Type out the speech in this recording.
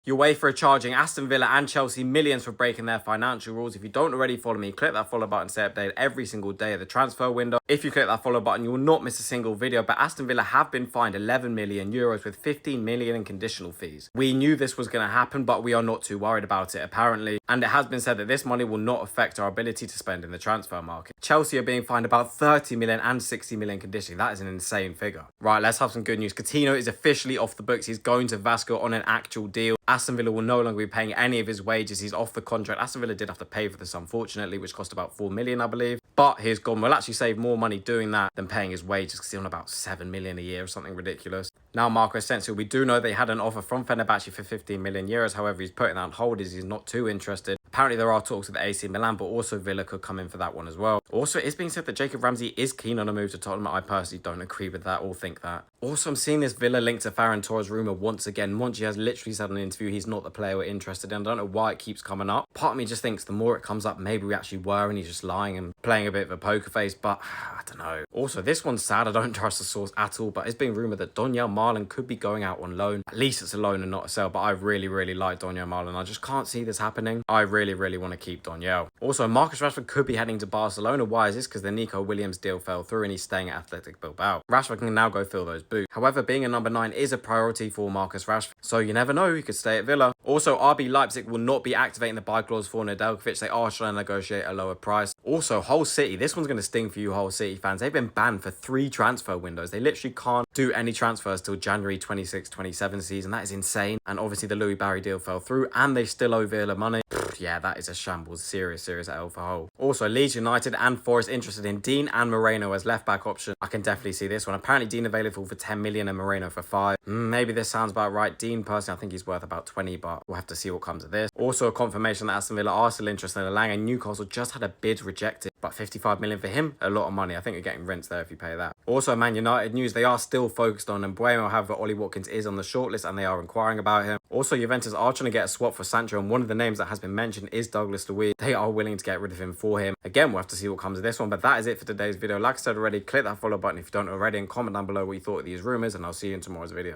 UEFA are charging Aston Villa and Chelsea millions for breaking their financial rules. If you don't already follow me, click that follow button to stay updated every single day of the transfer window. If you click that follow button, you will not miss a single video. But Aston Villa have been fined 11 million euros with 15 million in conditional fees. We knew this was going to happen, but we are not too worried about it apparently. And it has been said that this money will not affect our ability to spend in the transfer market. Chelsea are being fined about 30 million and 60 million conditionally. That is an insane figure. Right, let's have some good news. Coutinho is officially off the books. He's going to Vasco on an actual deal. Aston Villa will no longer be paying any of his wages. He's off the contract. Aston Villa did have to pay for this, unfortunately, which cost about 4 million, I believe. But he's gone. We'll actually save more money doing that than paying his wages because he's on about 7 million a year or something ridiculous. Now, Marco Asensio, we do know they had an offer from Fenerbahce for 15 million euros. However, he's putting that on hold as he's not too interested. Apparently, there are talks with AC Milan, but also Villa could come in for that one as well. Also, it's being said that Jacob Ramsey is keen on a move to Tottenham. I personally don't agree with that or think that. Also, I'm seeing this Villa linked to Faren Toure's rumour once again. Monchi has literally said in an interview he's not the player we're interested in. I don't know why it keeps coming up. Part of me just thinks the more it comes up, maybe we actually were and he's just lying and playing a bit of a poker face, but I don't know. Also, this one's sad. I don't trust the source at all, but it's being rumoured that Donyell Marlon could be going out on loan. At least it's a loan and not a sell, but I really like Donyell Marlon. I just can't see this happening. I really want to keep Donyell. Also, Marcus Rashford could be heading to Barcelona. Why is this? Because the Nico Williams deal fell through and he's staying at Athletic Bilbao. Rashford can now go fill those boots. However, being a number 9 is a priority for Marcus Rashford, so you never know, he could stay at Villa. Also, RB Leipzig will not be activating the buy clause for Nadelovic. They are trying to negotiate a lower price. Also, Hull City, this one's going to sting for you Hull City fans. They've been banned for 3 transfer windows. They literally can't do any transfers till January 26-27 season. That is insane. And obviously the Louis Barry deal fell through and they still owe Villa money. Yeah, that is a shambles. Serious L for Hull. Also, Leeds United and Forest interested in Dean and Moreno as left-back option. I can definitely see this one. Apparently, Dean available for 10 million and Moreno for 5. Maybe this sounds about right. Dean, personally, I think he's worth about 20, but we'll have to see what comes of this. Also, a confirmation that Aston Villa are still interested in Lang, and Newcastle just had a bid rejected. But 55 million for him, a lot of money. I think you're getting rents there if you pay that. Also, Man United news, they are still focused on Mbuemo. However, Ollie Watkins is on the shortlist and they are inquiring about him. Also, Juventus are trying to get a swap for Sancho, and one of the names that has been mentioned is Douglas Luiz. They are willing to get rid of him for him. Again, we'll have to see what comes of this one, but that is it for today's video. Like I said already, click that follow button if you don't already, and comment down below what you thought of these rumours, and I'll see you in tomorrow's video.